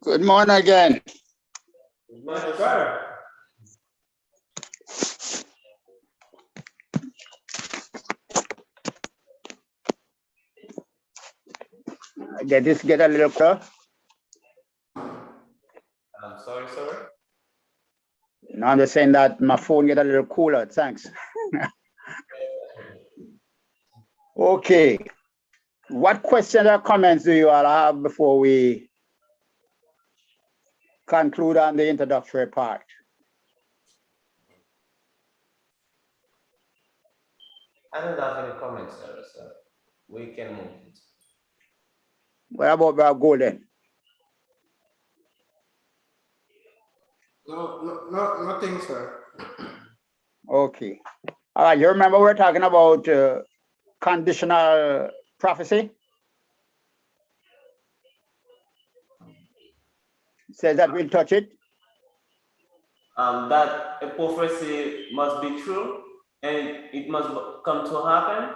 Good morning again. Good morning, sir. Get a little closer. I'm sorry, sir. No, I'm just saying that my phone get a little cooler. Thanks. Okay. What questions or comments do you all have before we conclude on the introductory part? I don't have any comments, sir, so we can move. What about Brother Golden? No, nothing, sir. Okay. All right. You remember we're talking about conditional prophecy? Says that we'll touch it. That a prophecy must be true and it must come to happen.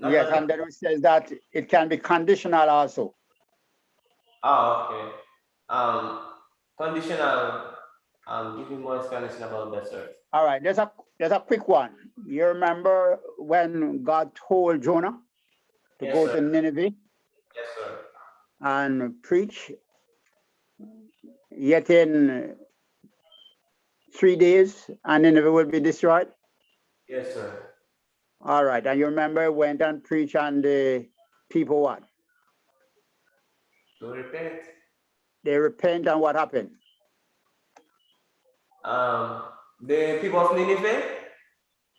Yes, and then it says that it can be conditional also. Okay. Conditional. Give me more explanation about that, sir. All right, there's a quick one. You remember when God told Jonah to Yes, go sir. to Nineveh Yes, sir. and preach, yet in 3 days and Nineveh will be destroyed? Yes, sir. All right, and you remember went and preached and the people what? To repent. They repent and what happened? The people of Nineveh,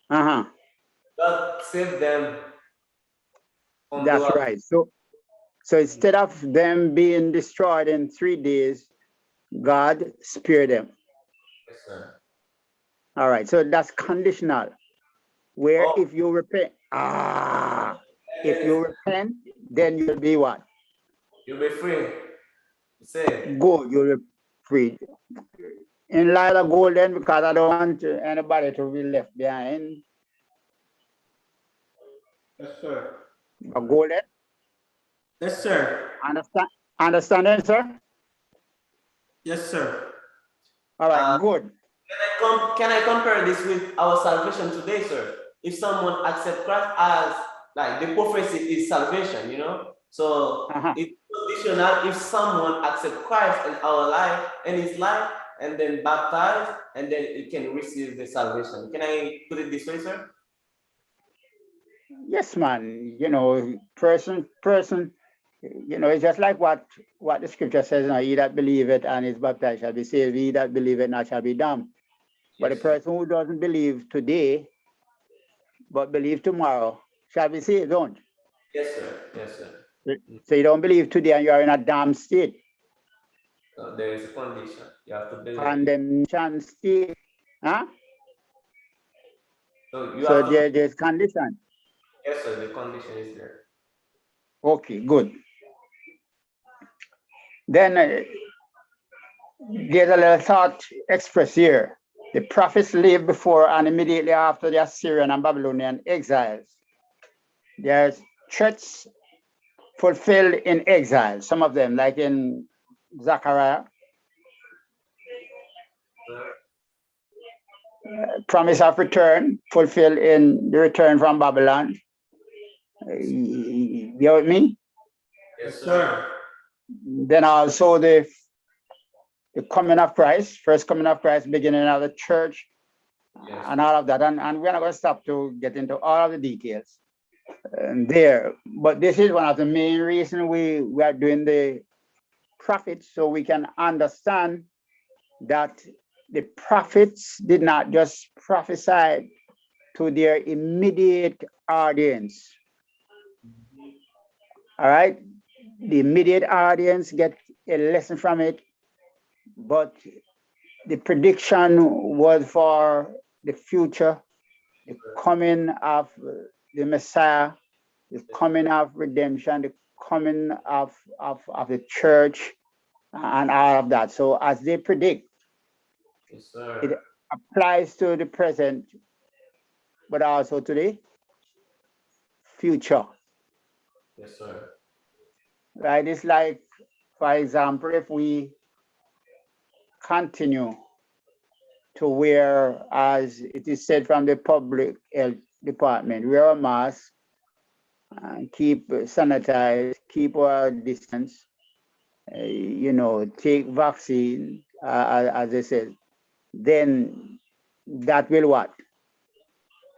Uh-huh. God saved them from That's the right. So instead of them being destroyed in 3 days, God spared them. Yes, sir. All right, so that's conditional. Where Oh. if you repent, if you repent, then you'll be what? You'll be free. Say. Good, you'll be free. In light of Golden, because I don't want anybody to be left behind. Yes, sir. Golden, Yes, sir. understanding, sir? Yes, sir. All right, good. Can I compare this with our salvation today, sir? If someone accepts Christ as like the prophecy is salvation, so it's conditional if someone accepts Christ in our life, in his life, and then baptized, and then it can receive the salvation. Can I put it this way, sir? Yes, man. Person, it's just like what the scripture says, he that believeth and is baptized shall be saved, he that believeth not shall be damned. But the person who doesn't believe today, but believe tomorrow, shall be saved, don't? Yes, sir. Yes, sir. So you don't believe today and you are in a damned state. So there is a condition. You have to believe. Condemnation state. Huh? So there's condition. Yes, sir. The condition is there. Okay, good. Then there's a little thought expressed here. The prophets lived before and immediately after the Assyrian and Babylonian exiles. There's threats fulfilled in exile, some of them, like in Zechariah. Promise of return fulfilled in the return from Babylon. You with me? Yes, sir. Then also the coming of Christ, first coming of Christ, beginning of the church, and all of that. And we're not going to stop to get into all of the details there. But this is one of the main reasons we are doing the prophets, so we can understand that the prophets did not just prophesy to their immediate audience. All right? The immediate audience get a lesson from it, but the prediction was for the future, the coming of the Messiah, the coming of redemption, the coming of the church, and all of that. So as they predict, yes, sir. it applies to the present, but also to the future. Yes, sir. Right? It's like For example, if we continue to wear, as it is said from the public health department, wear a mask and keep sanitized, keep our distance, take vaccine, as I said, then that will what?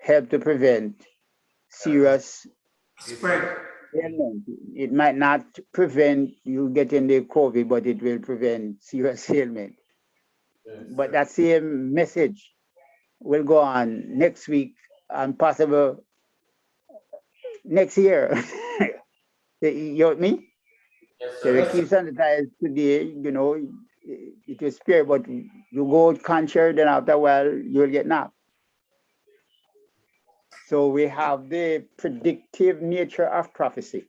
Help to prevent serious Spread. ailment. It might not prevent you getting the COVID, but it will prevent serious ailment. But that same message will go on next week and possible next year. You with me? Yes, So we sir. keep sanitized today, it will spare, but you go contrary, then after a while you'll get knocked. So we have the predictive nature of prophecy.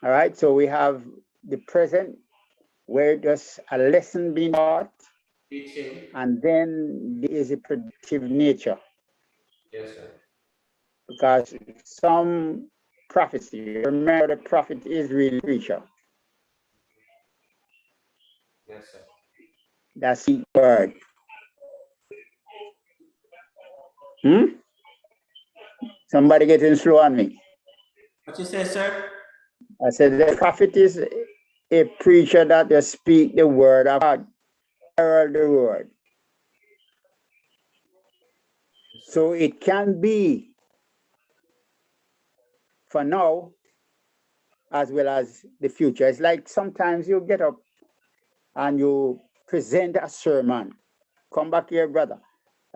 All right, so we have the present where there's a lesson being taught, Teaching. and then there is a predictive nature. Yes, sir. Because some prophecy, remember the prophet is really preacher. Yes, sir. That's the word. Somebody getting slow on me. What you say, sir? I said the prophet is a preacher that will speak the word of God, herald the word. So it can be for now as well as the future. It's like sometimes you get up and you present a sermon. Come back here, brother.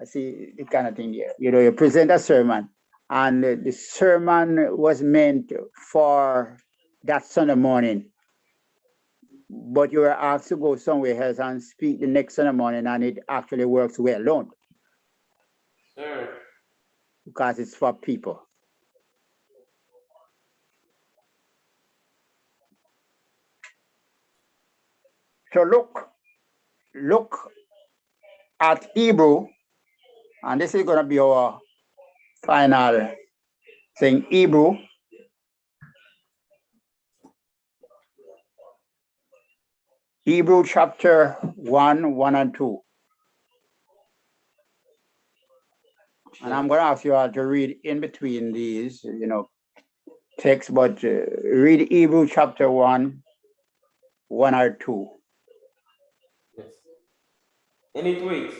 I see the kind of thing here. You present a sermon, and the sermon was meant for that Sunday morning. But you were asked to go somewhere else and speak the next Sunday morning, and it actually works well, don't it? Sir. Because it's for people. So look at Hebrew, and this is going to be our final thing. Hebrew chapter 1 and 2. And I'm going to ask you all to read in between these, texts, but read Hebrew chapter 1 or 2. Yes. And it reads,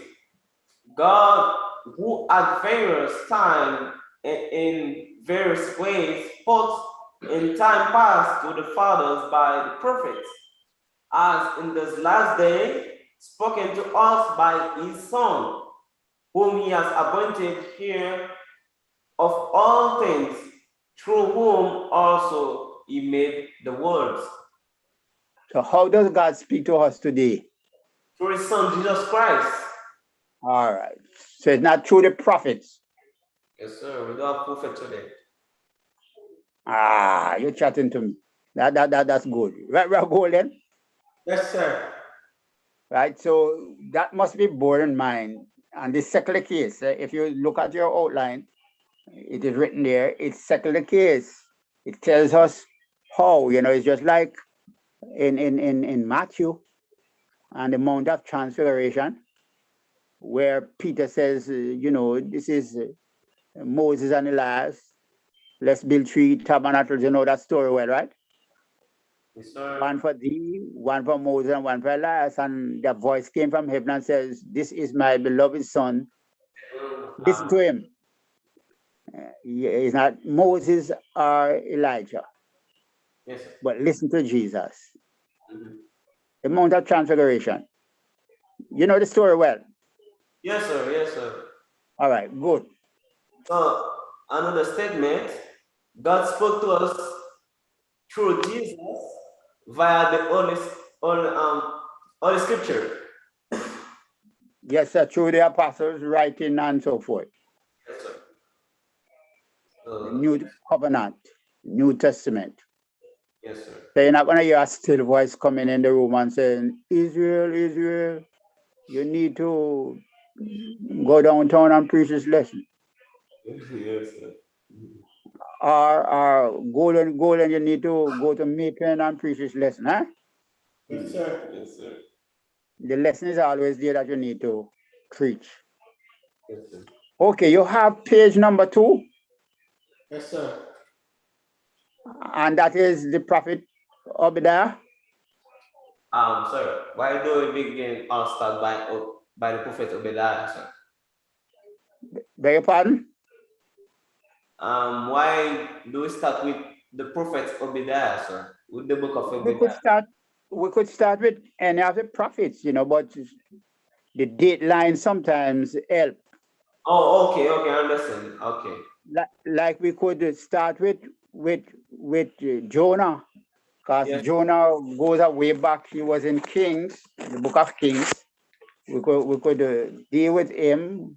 God, who at various times in various ways spoke in time past to the fathers by the prophets, as in this last day spoken to us by his Son, whom he has appointed heir of all things, through whom also he made the worlds. So how does God speak to us today? Through his Son, Jesus Christ. All right. So it's not through the prophets. Yes, sir. We don't have prophet today. You're chatting to me. That's good. Right, Golden? Yes, sir. Right. So that must be borne in mind. And the secular case, if you look at your outline, it is written there, it's secular case. It tells us how, it's just like in Matthew and the Mount of Transfiguration, where Peter says, this is Moses and Elias. Let's build 3 tabernacles. You know that story well, right? Yes, sir. One for thee, one for Moses, and one for Elias. And the voice came from heaven and says, this is my beloved son. Listen to him. It's not Moses or Elijah. Yes, sir. But listen to Jesus. The Mount of Transfiguration. You know the story well? Yes, sir. Yes, sir. All right, good. So, another statement, God spoke to us through Jesus via the Holy Scripture. Yes, sir, through the apostles, writing and so forth. Yes, sir. The New Covenant, New Testament. Yes, sir. So you're not going to hear a still voice coming in the room and saying, Israel, Israel, you need to go downtown and preach this lesson. Yes, sir. or golden, you need to go to Maypen and preach this lesson, huh? Yes, sir. Yes, sir. The lesson is always there that you need to preach. Yes, sir. Okay, you have page number 2, Yes, sir. and that is the prophet Obadiah. Sir, why do we begin or start by the prophet Obadiah, sir? Beg your pardon? Why do we start with the prophet Obadiah, sir? With the book of We could Obadiah? start with any of the prophets, but the date line sometimes help. Oh, okay, I understand. Okay. Like we could start with Jonah, because Yes. Jonah goes way back. He was in Kings, the book of Kings. We could deal with him,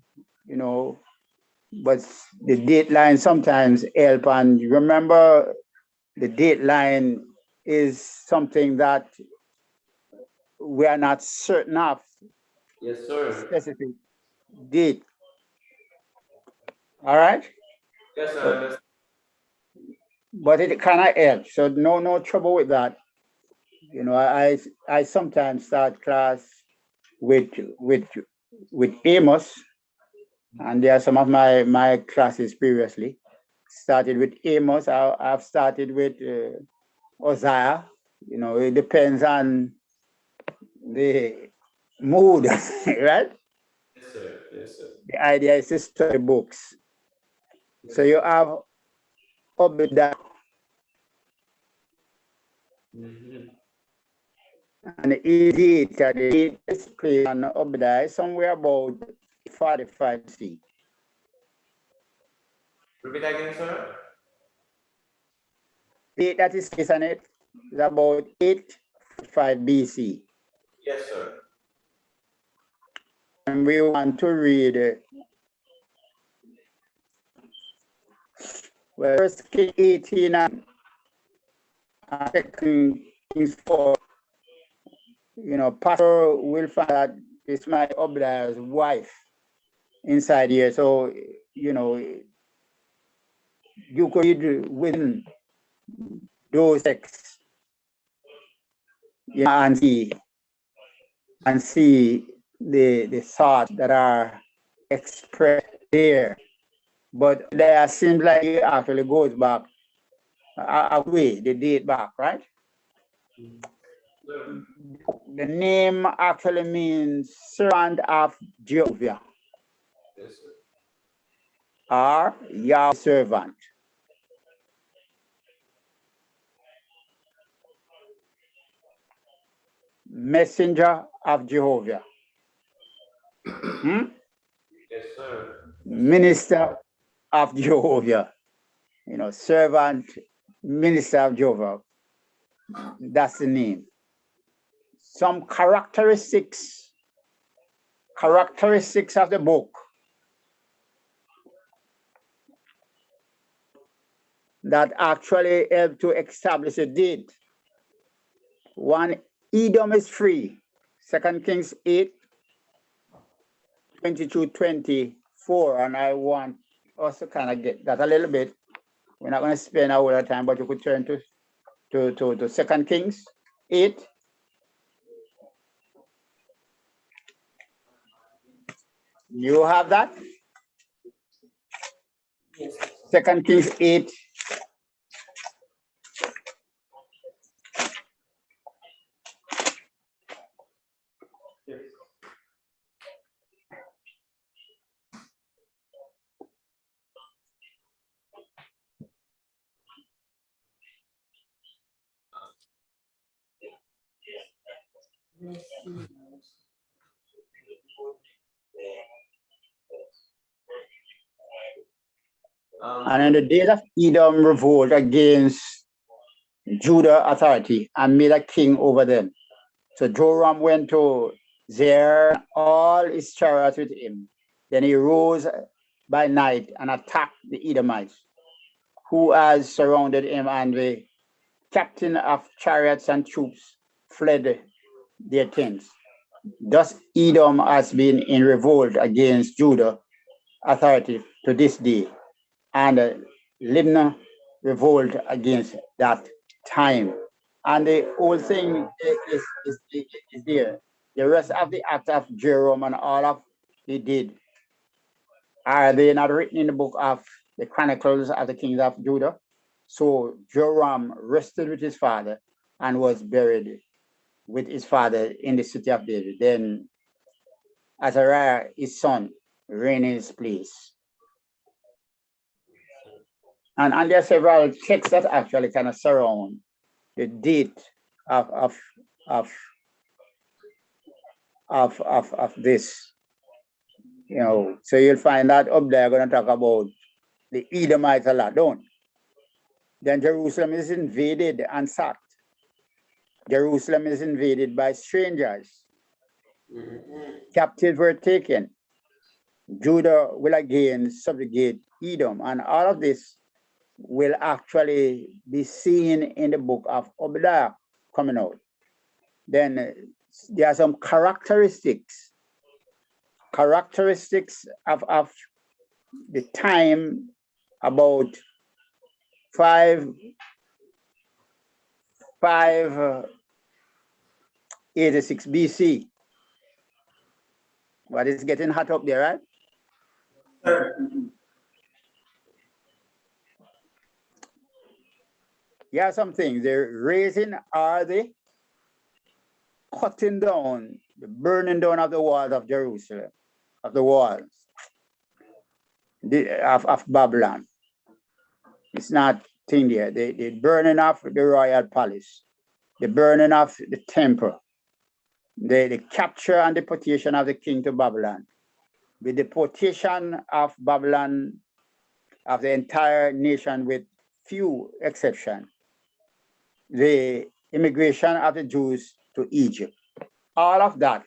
but the date line sometimes help. And remember, the date line is something that we are not certain of. Yes, sir. Specific date. All right? Yes, sir, I understand. But it kind of helps. So no trouble with that. I sometimes start class with Amos, and there are some of my classes previously started with Amos. I've started with Uzziah. It depends on the mood, right? Yes, sir. Yes, sir. The idea is to study books. So you have Obadiah. And the display on Obadiah somewhere about 45 C. Repeat again, sir. Date that is placed on it is about 845 BC. Yes, sir. And we want to read First Kings 18 and Second Kings 4. Pastor will find that it's my Obadiah's wife inside here. So, you could read within those texts, and see the thoughts that are expressed there. But there seems like it actually goes back a way, the date back, right? The name actually means servant of Jehovah. Yes, sir. Or Yahweh servant. Messenger of Jehovah. Yes, sir. Minister of Jehovah. Servant, minister of Jehovah. That's the name. Some characteristics of the book that actually help to establish a date. 1, Edom is free. 2 Kings 8, 22-24. And I want us to kind of get that a little bit. We're not going to spend a lot of time, but you could turn to 2 Kings 8. You have that? 2 Kings 8. And in the days of Edom revolt against Judah authority and made a king over them. So Joram went to Zair, all his chariots with him. Then he rose by night and attacked the Edomites, who had surrounded him, and the captain of chariots and troops fled their tents. Thus Edom has been in revolt against Judah authority to this day. And Libna revolt against that time. And the whole thing is there. The rest of the acts of Jeroboam and all of he did, are they not written in the book of the Chronicles of the Kings of Judah? So Joram rested with his father and was buried with his father in the city of David. Then Azariah, his son, reigned in his place. And there are several texts that actually kind of surround the date of this. You know, so you'll find that up there going to talk about the Edomites a lot, don't? Then Jerusalem is invaded and sacked. Jerusalem is invaded by strangers. Captives were taken. Judah will again subjugate Edom, and all of this will actually be seen in the book of Obadiah coming out. Then there are some characteristics of the time about 586 BC. But it's getting hot up there, right? Yeah, some things. They're raising, are they cutting down, the burning down of the walls of Jerusalem, of the walls of Babylon. It's not thing there. They're burning off the royal palace. They're burning off the temple. The capture and deportation of the king to Babylon. The deportation of Babylon, of the entire nation with few exceptions. The immigration of the Jews to Egypt. All of that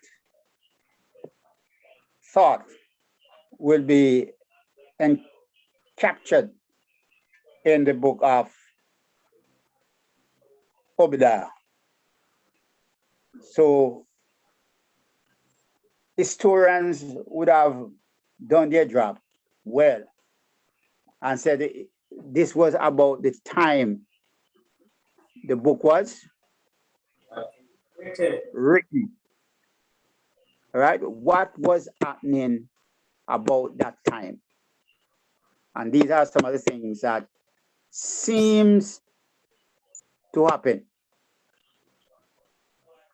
thought will be captured in the book of Obadiah. So historians would have done their job well and said this was about the time the book was written. Right? What was happening about that time? And these are some of the things that seems to happen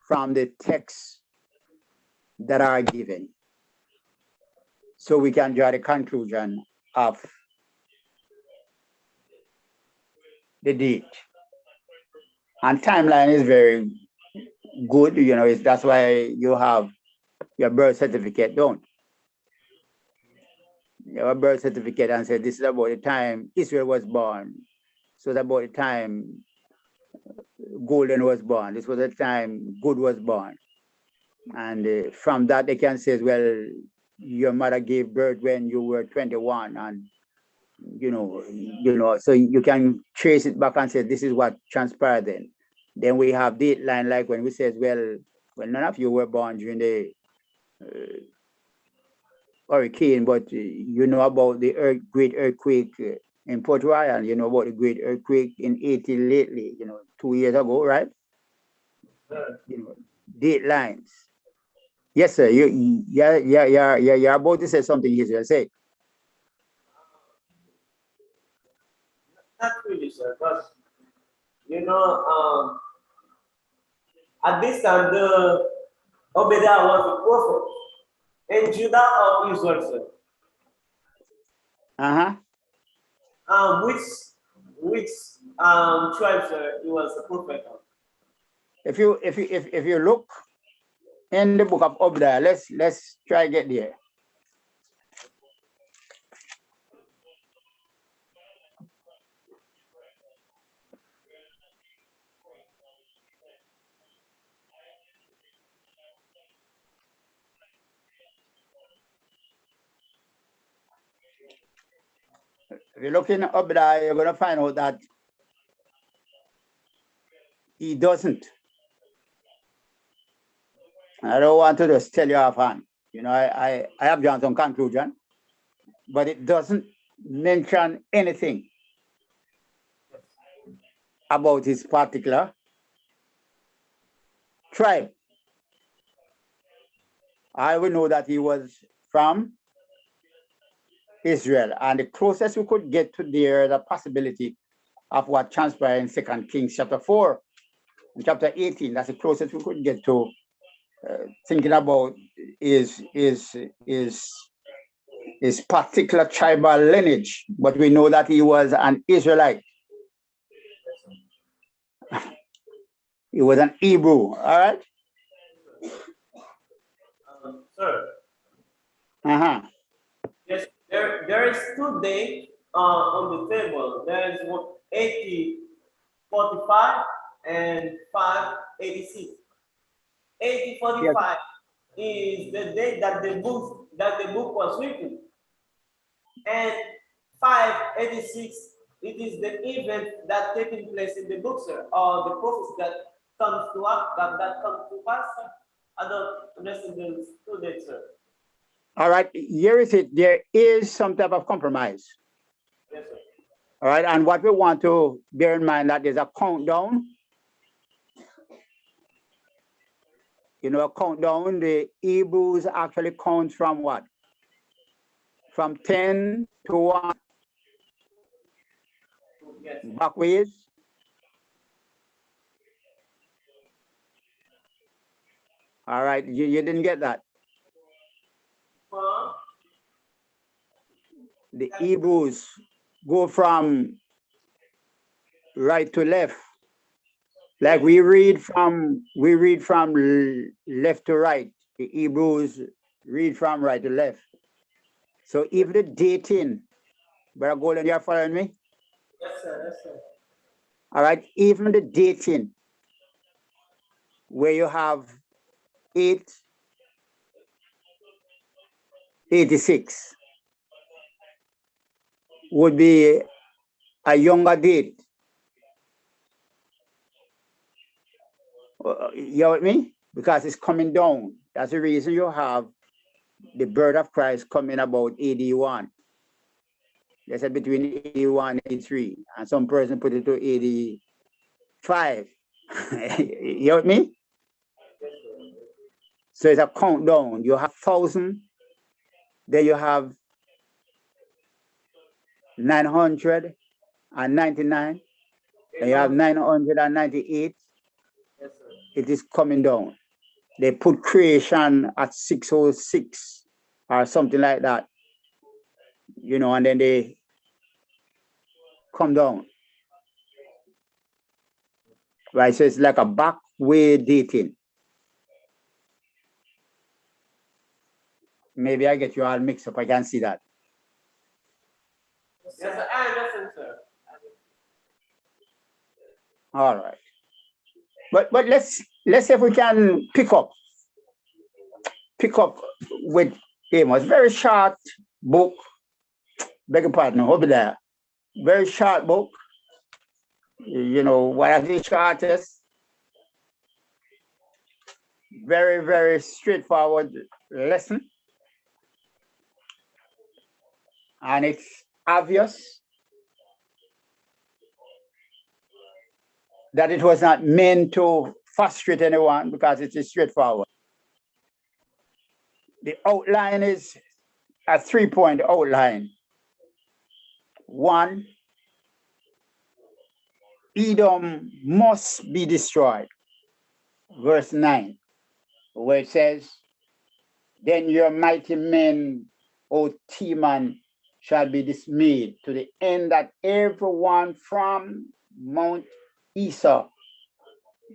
from the texts that are given. So we can draw the conclusion of the date. And timeline is very good, you know, that's why you have your birth certificate, don't you? Have a birth certificate and say this is about the time Israel was born. So it's about the time Golden was born. This was the time Good was born. And from that they can say, well, your mother gave birth when you were 21, and you know, so you can trace it back and say this is what transpired then. Then we have dateline, like when we say, well, none of you were born during the hurricane, but you know about the great earthquake in Port Royal. You know about the great earthquake in Haiti lately, you know, 2 years ago, right? You know, datelines. Yes, sir. You're about to say something, Israel. Say. Not really, sir, but you know, at this time the Obadiah was a prophet in Judah or Israel, sir. Which tribe, sir, he was a prophet of? If you look in the book of Obadiah, let's try get there. If you look in Obadiah, you're going to find out that he doesn't. I don't want to just tell you offhand. You know, I have drawn some conclusion, but it doesn't mention anything about his particular tribe. I will know that he was from Israel, and the closest we could get to there, the possibility of what transpired in 2 Kings chapter 4 and chapter 18. That's the closest we could get to thinking about his particular tribal lineage. But we know that he was an Israelite. He was an Hebrew. All right. Sir. Yes, there is 2 dates on the table. There is 8045 and 586. 8045 is the date that the book was written, and 586 it is the event that taking place in the book, sir, or the prophecy that comes to us, that comes to pass. I don't understand the 2 dates, sir. All right, here is it. There is some type of compromise. Yes, sir. All right, and what we want to bear in mind that there's a countdown. You know, a countdown, the Hebrews actually count from what? From 10 to 1. Yes. Backwards. All right, you didn't get that. The Hebrews go from right to left. Like we read from left to right. The Hebrews read from right to left. So even the dating, Brother Golden, you're following me? Yes, sir. Yes, sir. All right, even the dating, where you have 886 would be a younger date. You with me? Because it's coming down. That's the reason you have the birth of Christ coming about AD 1. They said between 81 and 83. And some person put it to 85. You with me? So it's a countdown. You have 1,000. Then you have 999. And you have 998. Yes, sir. It is coming down. They put creation at 606 or something like that, you know, and then they come down. Right, so it's like a back way dating. Maybe I get you all mixed up. I can see that. Yes, sir. I understand, sir. All right. But let's see if we can pick up with Amos. Very short book. Beg your pardon, over there. Very short book. You know, one of the shortest. Very, very straightforward lesson. And it's obvious that it was not meant to frustrate anyone because it is straightforward. The outline is a 3-point outline. 1, Edom must be destroyed. Verse 9, where it says, then your mighty men, O Teman, shall be dismayed to the end that everyone from Mount Esau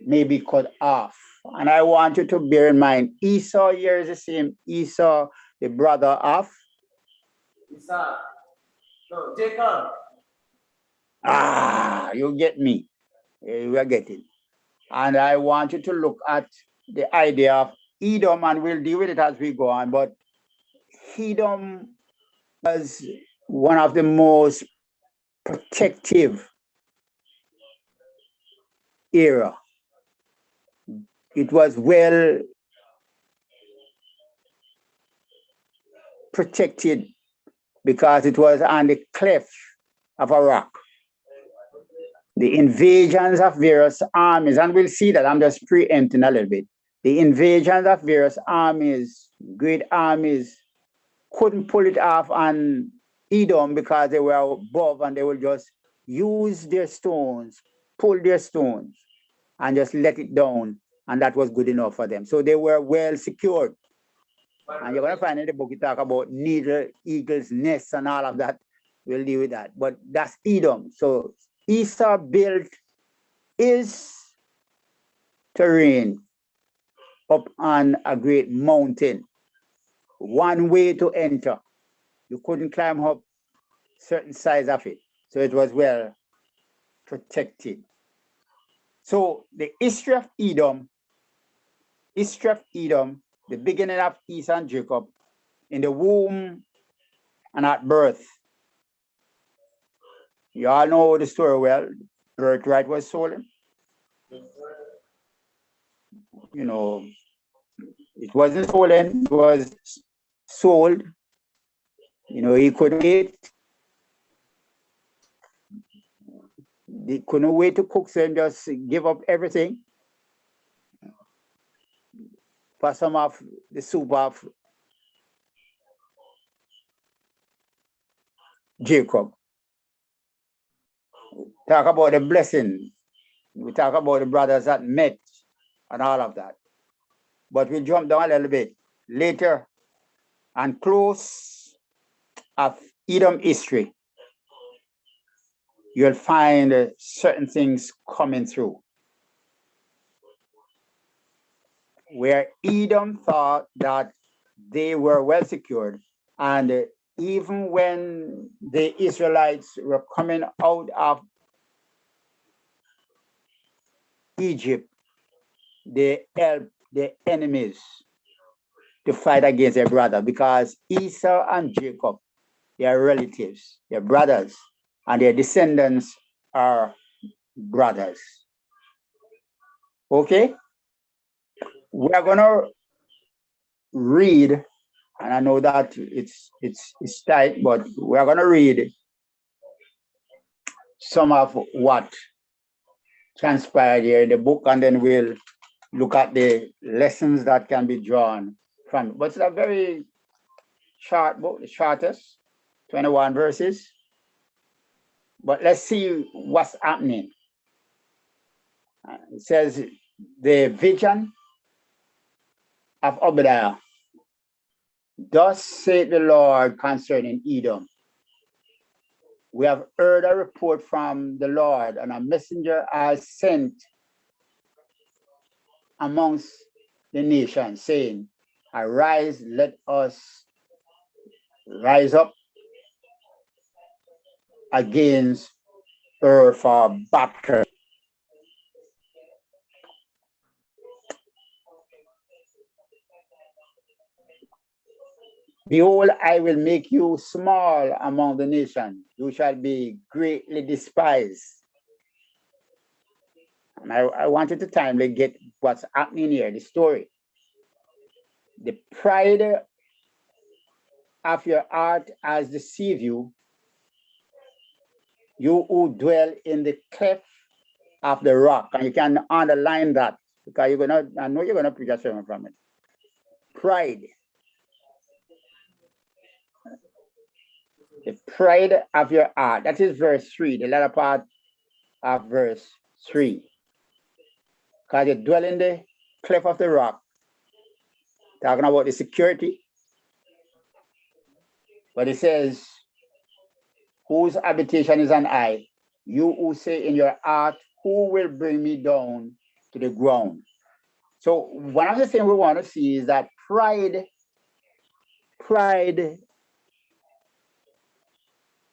may be cut off. And I want you to bear in mind, Esau here is the same Esau, the brother of Esau. No, Jacob. You get me. We are getting. And I want you to look at the idea of Edom, and we'll deal with it as we go on. But Edom was one of the most protective era. It was well protected because it was on the cliff of a rock. the invasions of various armies, and we'll see that. I'm just preempting a little bit. The invasions of various armies, great armies, couldn't pull it off on Edom because they were above and they would just use their stones, pull their stones, and just let it down. And that was good enough for them. So they were well secured. And you're going to find in the book, you talk about needle, eagle's nests, and all of that. We'll deal with that. But that's Edom. So Esau built his terrain up on a great mountain. One way to enter. You couldn't climb up certain sides of it. So it was well protected. So the history of Edom, the beginning of Esau and Jacob, in the womb and at birth. You all know the story well. Birthright was stolen. You know, it wasn't stolen, it was sold. You know, he couldn't wait. They couldn't wait to cook, so just give up everything for some of the soup of Jacob. Talk about the blessing. We talk about the brothers that met and all of that. But we jump down a little bit later and close of Edom history. You'll find certain things coming through. Where Edom thought that they were well secured, and even when the Israelites were coming out of Egypt, they helped the enemies to fight against their brother, because Esau and Jacob, they are relatives, they're brothers, and their descendants are brothers. Okay? We are gonna read, and I know that it's tight, but we are gonna read some of what transpired here in the book, and then we'll look at the lessons that can be drawn from it. But it's a very short book, the shortest, 21 verses. But let's see what's happening. It says, the vision of Obadiah. Thus saith the Lord concerning Edom. We have heard a report from the Lord, and a messenger has sent amongst the nations, saying, arise, let us rise up against her for battle. Behold, I will make you small among the nations. You shall be greatly despised. And I wanted to timely get what's happening here, the story. The pride of your heart has deceived you, you who dwell in the cleft of the rock. And you can underline that, because I know you're gonna preach a sermon from it. Pride. The pride of your heart. That is verse 3, the latter part of verse 3. Because you dwell in the cleft of the rock, talking about the security. But it says, whose habitation is an eye? You who say in your heart, who will bring me down to the ground? So one of the things we want to see is that pride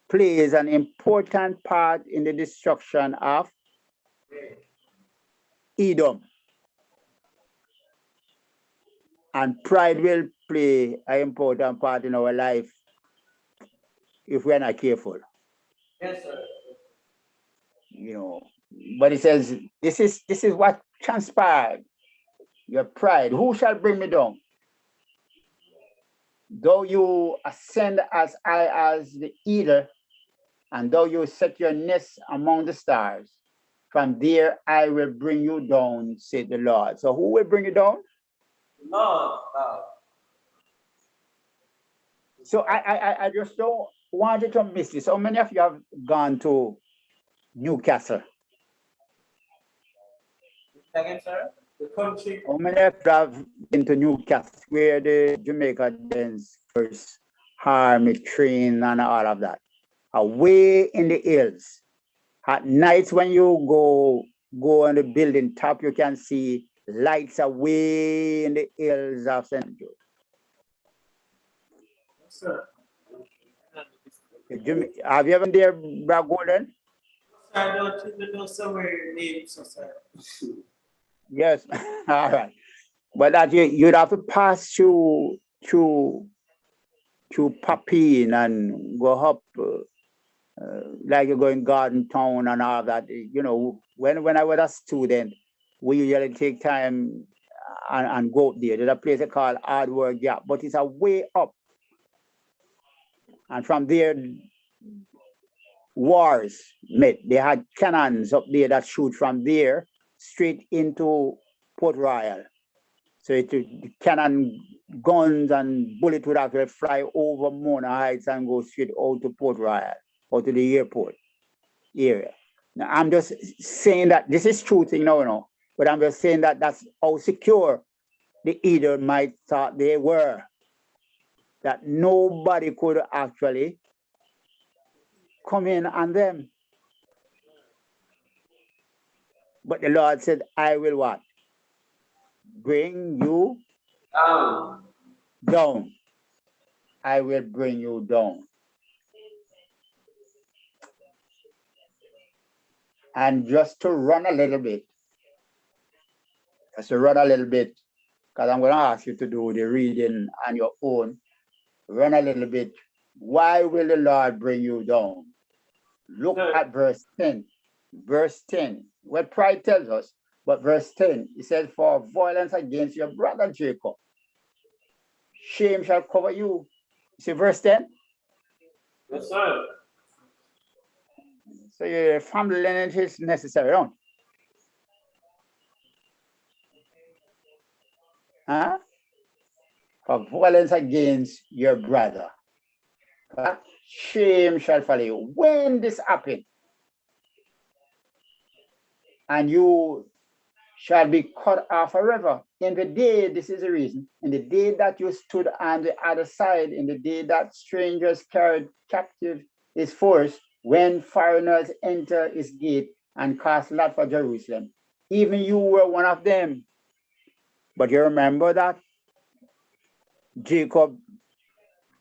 plays an important part in the destruction of Edom. And pride will play an important part in our life if we're not careful. Yes, sir. You know, but it says, this is what transpired. Your pride. Who shall bring me down? Though you ascend as high as the eagle, and though you set your nest among the stars, From there I will bring you down, said the Lord. So who will bring you down? Lord. So I just don't want you to miss this. How many of you have gone to Newcastle? Second, sir. The country. How many of you have been to Newcastle, where the Jamaicans first army train and all of that? Away in the hills. At night when you go on the building top, you can see lights away in the hills of St. Jude. Yes, sir. Have you ever been there, Brad Golden? I don't even know somewhere names, sir. Yes. All right. But that you'd have to pass through Papine and go up like you're going Garden Town and all that. You know, when I was a student, we usually take time and go up there. There's a place called Hardware Gap, but it's a way up. And from there, wars met. They had cannons up there that shoot from there straight into Port Royal. So the cannon guns and bullets would actually fly over Mona Heights and go straight out to Port Royal or to the airport area. Now, I'm just saying that this is true thing now, but I'm just saying that that's how secure the Edomites thought they were. That nobody could actually come in on them. But the Lord said, I will what? Bring you down. I will bring you down. And just to run a little bit, because I'm going to ask you to do the reading on your own. Run a little bit. Why will the Lord bring you down? Look at verse 10. Verse 10. What pride tells us, but verse 10, it says, for violence against your brother Jacob, shame shall cover you. See verse 10? Yes, sir. So your family lineage is necessary, don't it? Huh? For violence against your brother. Shame shall follow you. When this happens, and you shall be cut off forever. In the day, this is the reason, in the day that you stood on the other side, in the day that strangers carried captive his force, when foreigners enter his gate and cast lot for Jerusalem, even you were one of them. But you remember that Jacob,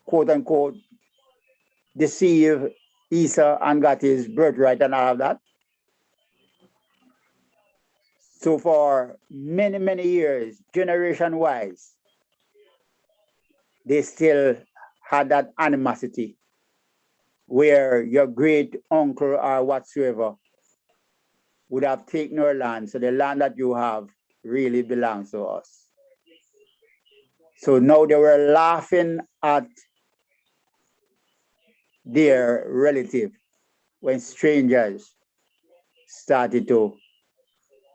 quote unquote, deceived Esau and got his birthright and all of that. So for many, many years, generation-wise, they still had that animosity where your great uncle or whatsoever would have taken our land. So the land that you have really belongs to us. So now they were laughing at their relative when strangers started to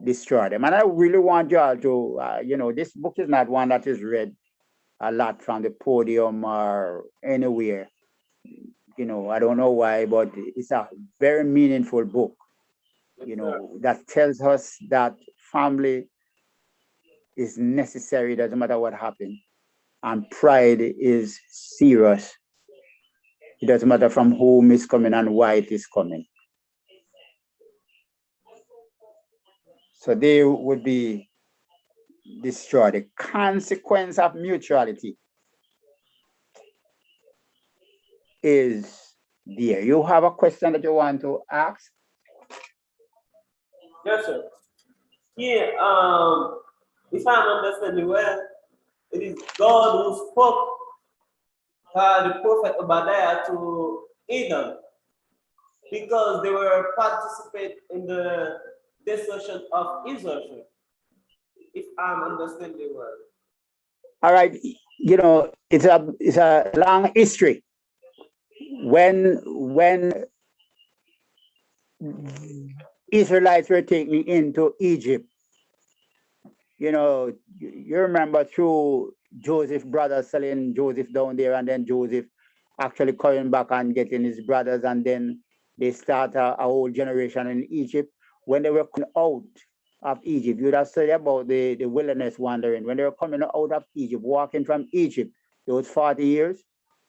destroy them. And I really want you all to, this book is not one that is read a lot from the podium or anywhere. I don't know why, but it's a very meaningful book, that tells us that family is necessary, doesn't matter what happens. And pride is serious. It doesn't matter from whom it's coming and why it is coming. So they would be destroyed. The consequence of mutuality is there. You have a question that you want to ask? Yes, sir. Here, if I'm understanding well, it is God who spoke the prophet Obadiah to Edom because they were participating in the destruction of Israel. If I'm understanding well. All right, it's a long history. When Israelites were taken into Egypt. You know, you remember through Joseph's brothers selling Joseph down there, and then Joseph actually coming back and getting his brothers, and then they start a whole generation in Egypt. When they were coming out of Egypt, you'd have studied about the wilderness wandering. When they were coming out of Egypt, walking from Egypt, those 40 years,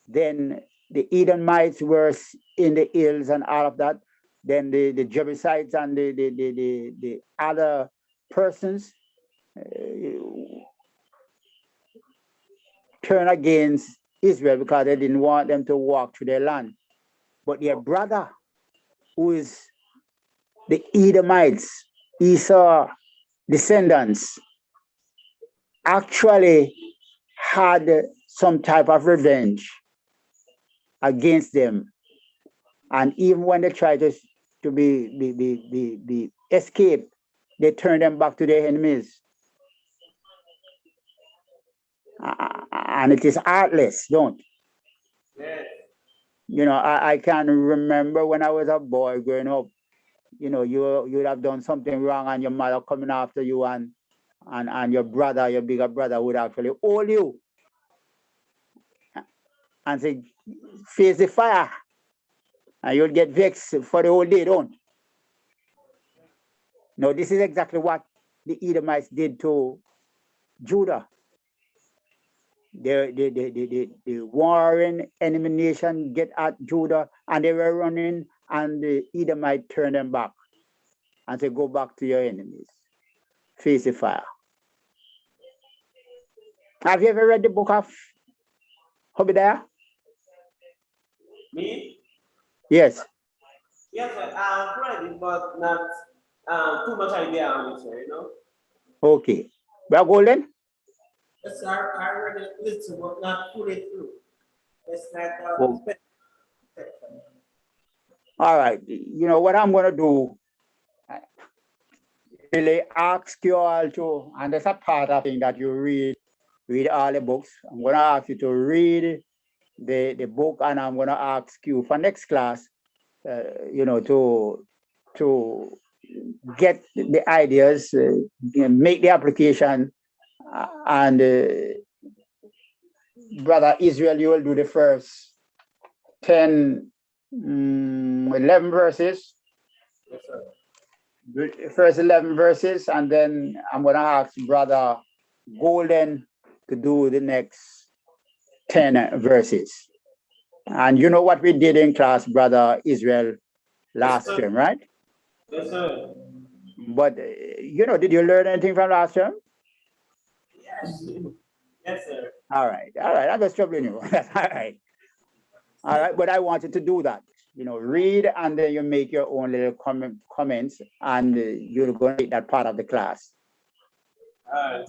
then the Edomites were in the hills and all of that. Then the Jebusites and the other persons turn against Israel because they didn't want them to walk through their land. But their brother, who is the Edomites, Esau descendants, actually had some type of revenge against them. And even when they tried to be escape, they turned them back to their enemies. And it is heartless, don't? Yes. You know, I can remember when I was a boy growing up, you know, you'd have done something wrong and your mother coming after you, and your brother, your bigger brother, would actually hold you and say, face the fire. And you'll get vexed for the whole day, don't? No, this is exactly what the Edomites did to Judah. The warring enemy nation get at Judah, and they were running, and the Edomite turned them back and say, go back to your enemies, face the fire. Have you ever read the book of Obadiah? Me? Yes. Yes, I've read it, but not too much idea on it, sir, you know? Okay. Brother Golden? Yes, I read it little, but not fully through. It's like Oh. All right. You know what I'm going to do? Really ask you all to, and there's a part of thing that you read all the books. I'm going to ask you to read the book, and I'm going to ask you for next class, you know, to get the ideas, make the application, and Brother Israel, you will do the first 10, 11 verses. Yes, sir. The first 11 verses, and then I'm going to ask Brother Golden to do the next 10 verses. And you know what we did in class, Brother Israel, last term, right? Yes, sir. But, you know, did you learn anything from last term? Yes. Yes, sir. All right. I'm just troubling you. That's all right. All right. But I wanted to do that. You know, read, and then you make your own little comments, and you're going to take that part of the class.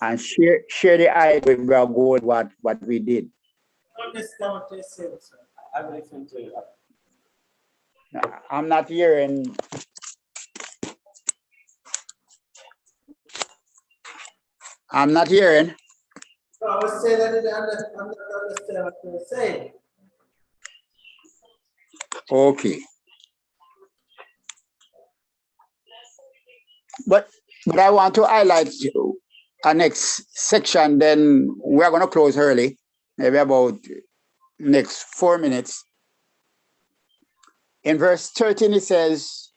And share the idea with Brother Gold what we did. Understand what they said, sir. I will listen to you. I'm not hearing. I'm not hearing. No, I was saying I didn't understand what they were saying. Okay. But I want to highlight our next section, then we're going to close early, maybe about next 4 minutes. In verse 13, it says,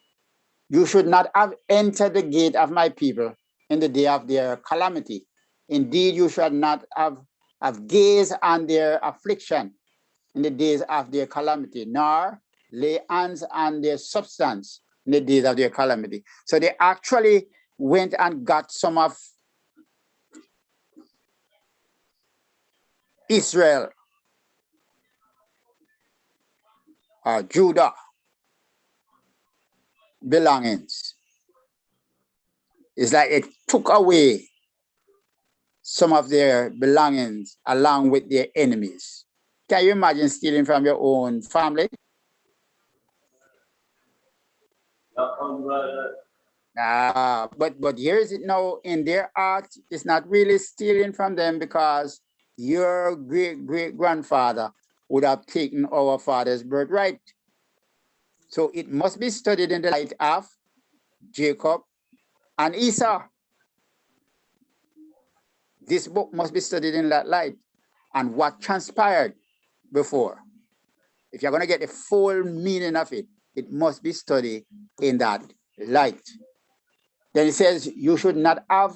you should not have entered the gate of my people in the day of their calamity. Indeed, you should not have gazed on their affliction in the days of their calamity, nor lay hands on their substance in the days of their calamity. So they actually went and got some of Israel, Judah belongings. It's like it took away some of their belongings along with their enemies. Can you imagine stealing from your own family? But here is it now in their heart. It's not really stealing from them, because your great-great-grandfather would have taken our father's birthright. So it must be studied in the light of Jacob, and Esau. This book must be studied in that light and what transpired before. If you're going to get the full meaning of it, it must be studied in that light. Then it says, you should not have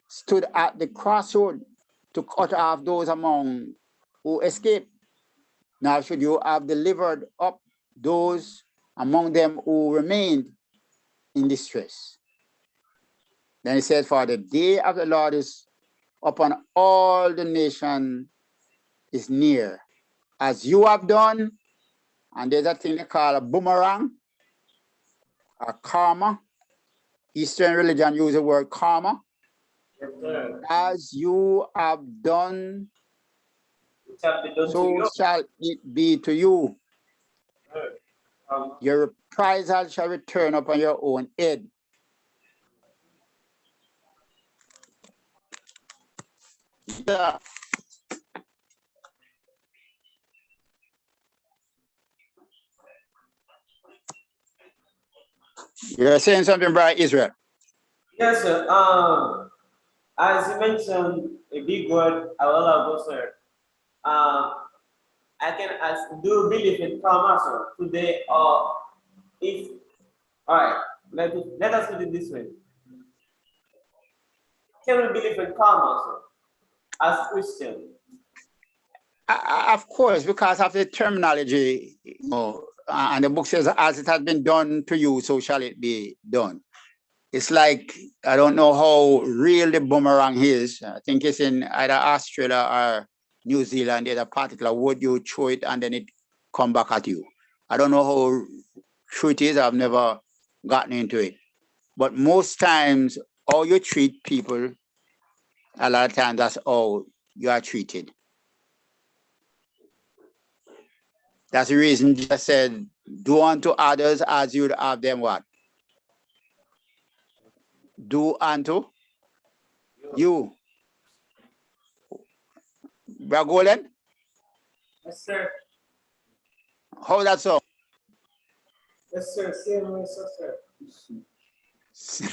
stood at the crossroad to cut off those among who escaped. Now should you have delivered up those among them who remained in distress. Then it says, for the day of the Lord is upon all the nation is near. As you have done, and there's a thing they call a boomerang, or karma. Eastern religion use the word karma. As you have done, so shall it be to you. Your reprisal shall return upon your own head. Yeah. You're saying something, brother Israel? Yes, sir. As you mentioned a big word a while ago, sir. I can ask, do you believe in karma, sir, today, or if, all right, let us put it this way. Can we believe in karma, sir, as Christian? Of course, because of the terminology, you know, and the book says, as it has been done to you, so shall it be done. It's like, I don't know how real the boomerang is. I think it's in either Australia or New Zealand. There's a particular word you throw it and then it come back at you. I don't know how true it is. I've never gotten into it. But most times, how you treat people, a lot of times that's how you are treated. That's the reason Jesus said, do unto others as you'd have them what? Do unto you. Brother Golden? Yes, sir. How that so? Yes, sir. Same way, sir.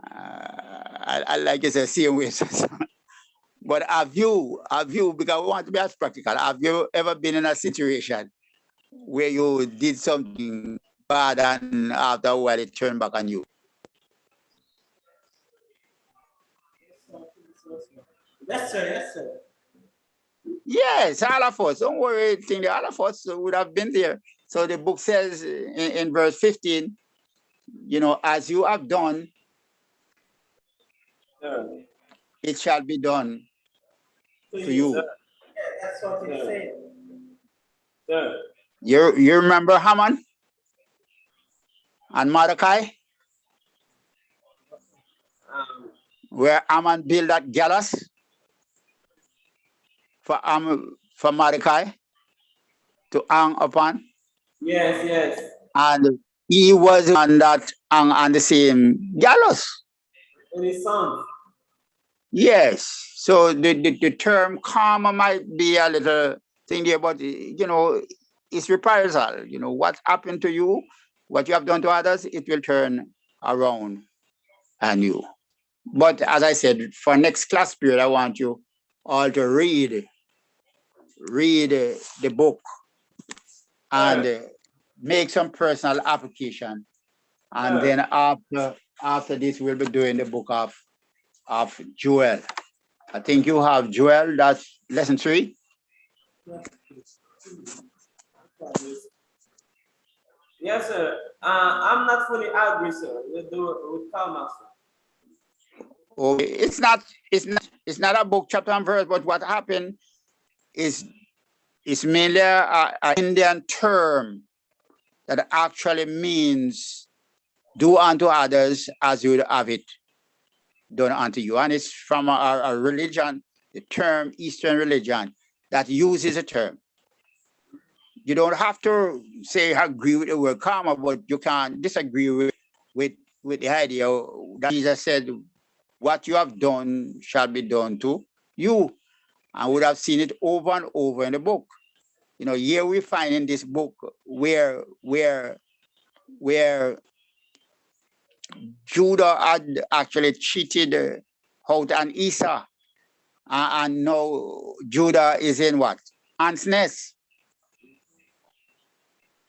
I like you say same way. But have you, because we want to be as practical, have you ever been in a situation where you did something bad and after a while it turned back on you? Yes, sir. Yes, sir. Yes, all of us. Don't worry, think all of us would have been there. So the book says in verse 15, you know, as you have done, it shall be done to you. Yeah, that's what it said. You remember Haman and Mordecai? Where Haman built that gallows for Mordecai to hang upon? Yes, yes. And he was on that hung on the same gallows. And his son. Yes. So the term karma might be a little thing here, but you know, it's reprisal. You know, what happened to you, what you have done to others, it will turn around on you. But as I said, for next class period, I want you all to read the book and make some personal application. And then after this, we'll be doing the book of Joel. I think you have Joel, that's lesson 3. Yes, sir. I'm not fully agree, sir, with karma, sir. Oh, it's not a book, chapter and verse, but what happened is mainly an Indian term that actually means do unto others as you would have it done unto you. And it's from a religion, the term Eastern religion, that uses a term. You don't have to say agree with the word karma, but you can disagree with the idea that Jesus said, what you have done shall be done to you. And would have seen it over and over in the book. You know, here we find in this book where Judah had actually cheated out on Esau. And now Judah is in what? Ants nest.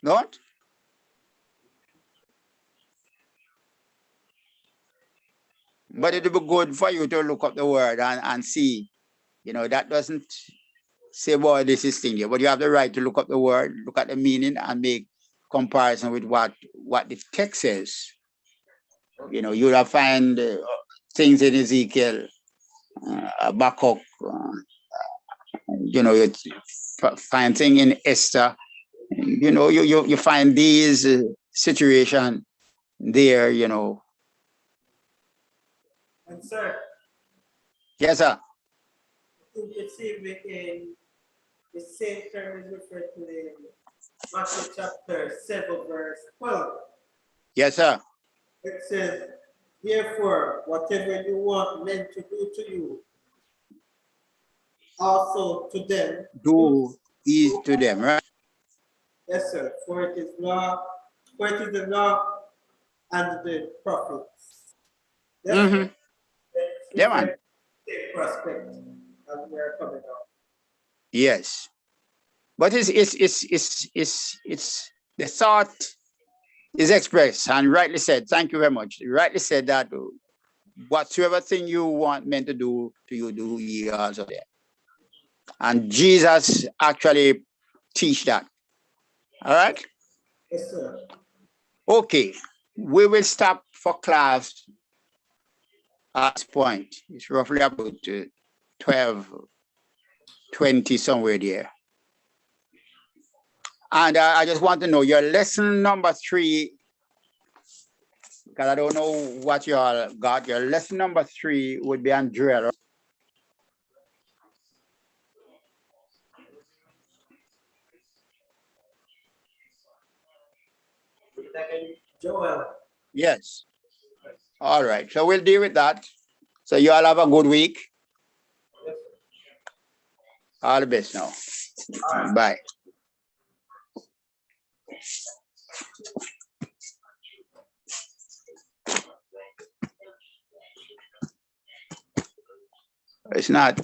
Not? But it would be good for you to look up the word and see. You know, that doesn't say, boy, this is thing here. But you have the right to look up the word, look at the meaning, and make comparison with what the text says. You know, you'll find things in Ezekiel, Habakkuk, you know, you find things in Esther. You know, you find these situations there, you know. And sir, Yes, sir. you see in the same term is referred to in Matthew chapter 7, verse 12. Yes, sir. It says, therefore, whatever you want men to do to you, also to them. Do these to them, right? Yes, sir. For it is the law and the prophets. Yes, Mm-hmm. Yeah, man. Prospect as we are coming up. Yes. But it's the thought is expressed and rightly said. Thank you very much. You rightly said that whatsoever thing you want men to do to you, do ye also there. And Jesus actually teach that. All right? Yes, sir. Okay. We will stop for class at this point. It's roughly about 12:20 somewhere there. And I just want to know your lesson number 3, because I don't know what you all got. Your lesson number 3 would be on Joel. Joel. Yes. All right. So we'll deal with that. So you all have a good week. All the best now. Right. Bye. It's not.